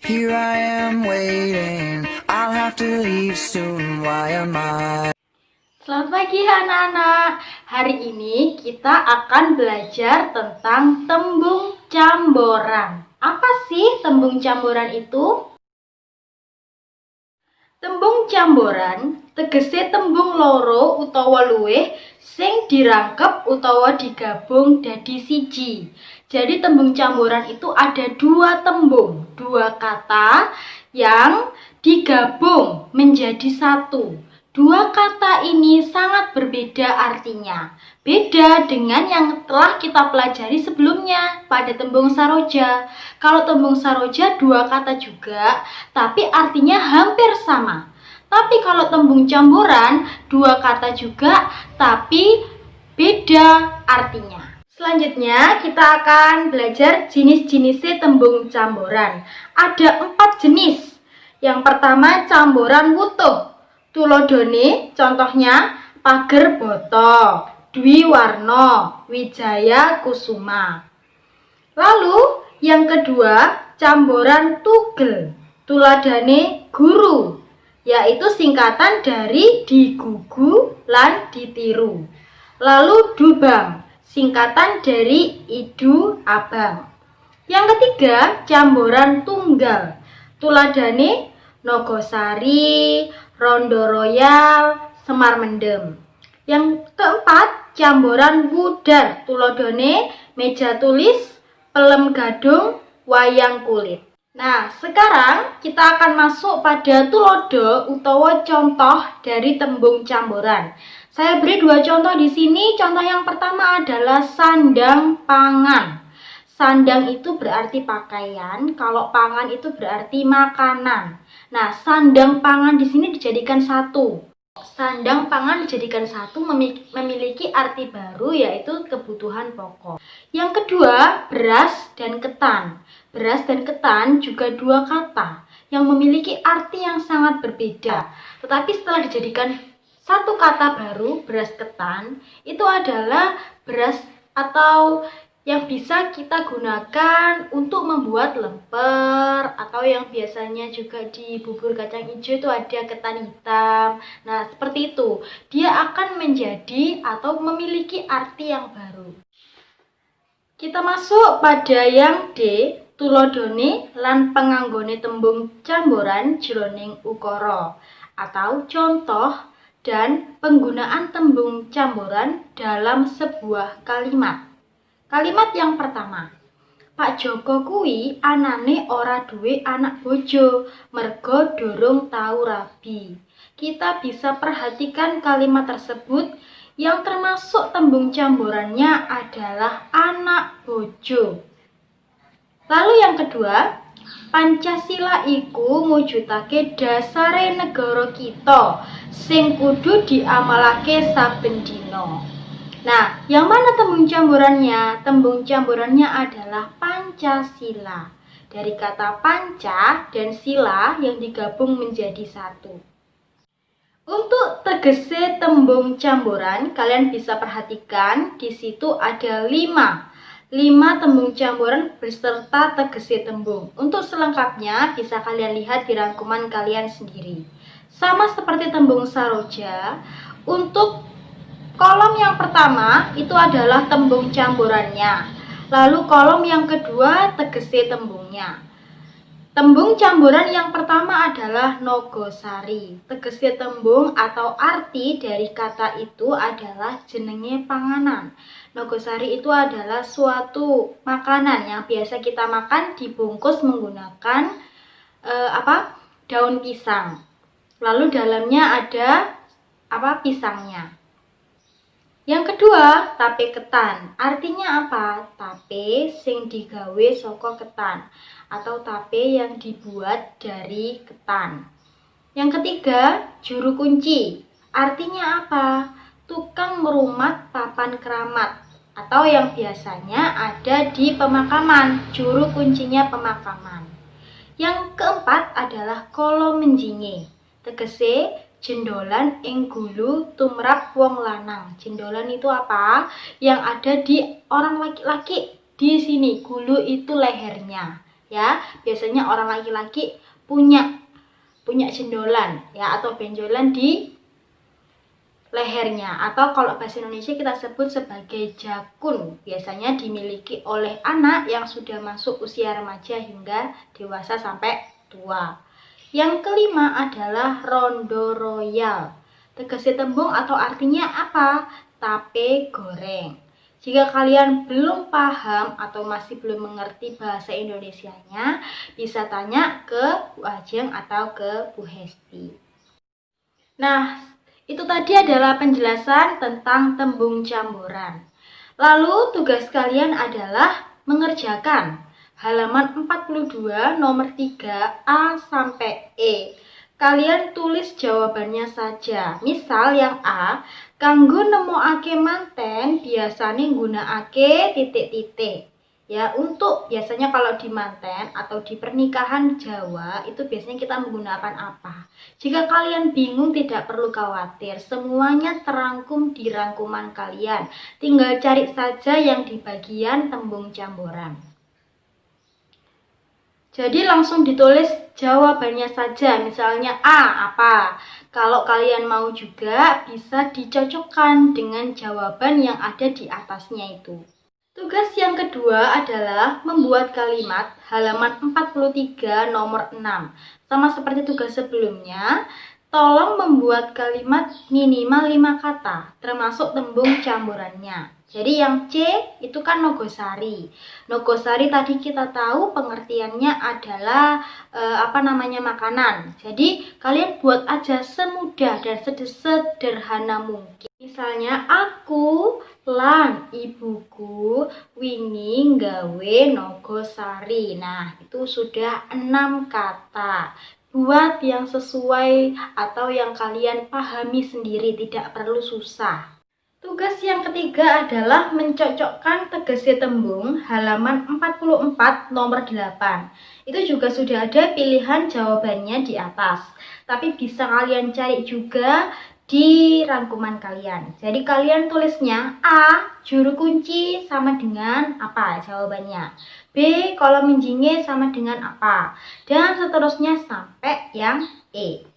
Here I am waiting, I'll have to leave soon, why am I? Selamat pagi anak-anak. Hari ini kita akan belajar tentang tembung camboran. Apa sih tembung camboran itu? Tembung camboran tegese tembung loro utawa luwih sing dirangkep utawa digabung dadi siji. Jadi tembung camboran itu ada dua tembung, dua kata yang digabung menjadi satu. Dua kata ini sangat berbeda artinya. Beda dengan yang telah kita pelajari sebelumnya pada tembung saroja. Kalau tembung saroja dua kata juga, tapi artinya hampir sama. Tapi kalau tembung camboran dua kata juga, tapi beda artinya. Selanjutnya kita akan belajar jenis-jenisnya tembung camboran. Ada 4 jenis. Yang pertama camboran wutuh. Tulodone contohnya pager boto, dwi warno, wijaya kusuma. Lalu yang kedua camboran tugel. Tuladane guru, yaitu singkatan dari digugu lan ditiru. Lalu dubang, singkatan dari idu abang. Yang ketiga camboran tunggal. Tuladane Nogosari, Rondo Royal, Semar Mendem. Yang keempat camboran wudar. Tuladane meja tulis, pelem gadung, wayang kulit. Nah, sekarang kita akan masuk pada tulodo utawa contoh dari tembung camboran. Saya beri dua contoh di sini. Contoh yang pertama adalah sandang pangan. Sandang itu berarti pakaian, kalau pangan itu berarti makanan. Nah, sandang pangan di sini dijadikan satu. Sandang pangan dijadikan satu memiliki arti baru, yaitu kebutuhan pokok. Yang kedua, beras dan ketan. Beras dan ketan juga dua kata yang memiliki arti yang sangat berbeda. Tetapi setelah dijadikan satu kata baru, beras ketan, itu adalah beras atau yang bisa kita gunakan untuk membuat lemper, atau yang biasanya juga di bubur kacang hijau itu ada ketan hitam. Nah, seperti itu. Dia akan menjadi atau memiliki arti yang baru. Kita masuk pada yang D, tulodone lan penganggone tembung camboran jroning ukara atau contoh dan penggunaan tembung camboran dalam sebuah kalimat. Kalimat yang pertama, Pak Joko kuwi anane ora duwe anak bojo, mergo durung tau rabi. Kita bisa perhatikan kalimat tersebut yang termasuk tembung camborannya adalah anak bojo. Lalu yang kedua, Pancasila iku mujudake dasare negara kita sing kudu diamalake saben dina. Nah, yang mana tembung camborannya? Tembung camborannya adalah Pancasila. Dari kata panca dan sila yang digabung menjadi satu. Untuk tegese tembung camboran, kalian bisa perhatikan di situ ada 5 tembung camboran beserta tegese tembung. Untuk selengkapnya bisa kalian lihat di rangkuman kalian sendiri. Sama seperti tembung saroja, untuk kolom yang pertama itu adalah tembung camborannya. Lalu kolom yang kedua tegese tembungnya. Tembung camboran yang pertama adalah Nogosari. Tegese tembung atau arti dari kata itu adalah jenenge panganan. Nogosari itu adalah suatu makanan yang biasa kita makan dibungkus menggunakan daun pisang. Lalu dalamnya ada pisangnya. Yang kedua, tape ketan. Artinya apa? Tape sing digawe saka ketan atau tape yang dibuat dari ketan. Yang ketiga, juru kunci. Artinya apa? Tukang merumat papan keramat atau yang biasanya ada di pemakaman. Juru kuncinya pemakaman. Yang keempat adalah kolo menjinge. Tegese jendolan ing gulu tumrap wong lanang. Jendolan itu apa? Yang ada di orang laki-laki di sini. Gulu itu lehernya. ya. Biasanya orang laki-laki punya jendolan ya, atau benjolan di lehernya, atau kalau bahasa Indonesia kita sebut sebagai jakun, biasanya dimiliki oleh anak yang sudah masuk usia remaja hingga dewasa sampai tua. Yang kelima adalah rondo royal. Tegasnya tembung atau artinya apa? Tape goreng. Jika kalian belum paham atau masih belum mengerti bahasa Indonesianya, bisa tanya ke Bu Ajeng atau ke Bu Hesti. Nah, itu tadi adalah penjelasan tentang tembung camboran. Lalu tugas kalian adalah mengerjakan halaman 42 nomor 3 A sampai E. Kalian tulis jawabannya saja. Misal yang A, kanggo nemokake manten biasane nggunakake titik-titik. Ya, untuk biasanya kalau di manten atau di pernikahan Jawa itu biasanya kita menggunakan apa? Jika kalian bingung tidak perlu khawatir, semuanya terangkum di rangkuman kalian. Tinggal cari saja yang di bagian tembung camboran. Jadi langsung ditulis jawabannya saja, misalnya A apa. Kalau kalian mau juga bisa dicocokkan dengan jawaban yang ada di atasnya itu. Tugas yang kedua adalah membuat kalimat halaman 43 nomor 6. Sama seperti tugas sebelumnya, tolong membuat kalimat minimal 5 kata, termasuk tembung camborannya. Jadi yang C itu kan nogosari. Nogosari tadi kita tahu pengertiannya adalah makanan. Jadi kalian buat aja semudah dan sederhana mungkin. Misalnya aku lan ibuku wingi nggawe nogosari. Nah, itu sudah 6 kata. Buat yang sesuai atau yang kalian pahami sendiri, tidak perlu susah. Tugas yang ketiga adalah mencocokkan tegasnya tembung halaman 44 nomor 8. Itu juga sudah ada pilihan jawabannya di atas. Tapi bisa kalian cari juga di rangkuman kalian. Jadi kalian tulisnya A, juru kunci sama dengan apa jawabannya. B, kolom minjingnya sama dengan apa. Dan seterusnya sampai yang E.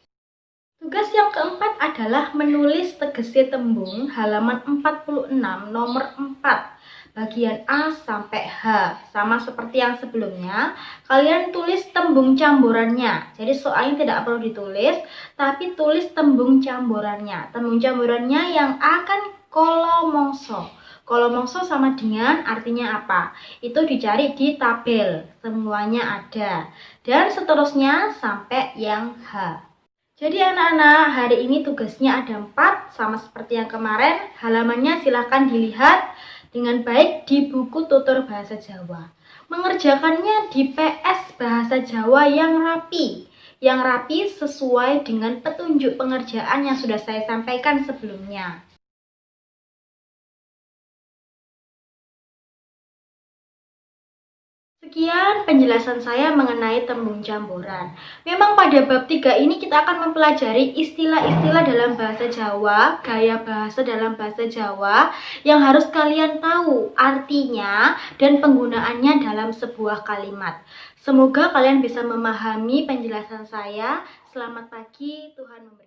Tugas yang keempat adalah menulis tegasnya tembung halaman 46 nomor 4 bagian A sampai H. Sama seperti yang sebelumnya, kalian tulis tembung camborannya. Jadi soalnya tidak perlu ditulis, tapi tulis tembung camborannya. Tembung camborannya yang A kan kolomongso. Kolomongso sama dengan artinya apa? Itu dicari di tabel, semuanya ada. Dan seterusnya sampai yang H. Jadi anak-anak, hari ini tugasnya ada 4, sama seperti yang kemarin. Halamannya silahkan dilihat dengan baik di buku tutur bahasa Jawa. Mengerjakannya di PS bahasa Jawa yang rapi. Yang rapi sesuai dengan petunjuk pengerjaan yang sudah saya sampaikan sebelumnya. Sekian penjelasan saya mengenai tembung camboran. Memang pada bab 3 ini kita akan mempelajari istilah-istilah dalam bahasa Jawa, gaya bahasa dalam bahasa Jawa yang harus kalian tahu artinya dan penggunaannya dalam sebuah kalimat. Semoga kalian bisa memahami penjelasan saya. Selamat pagi, Tuhan memberkati.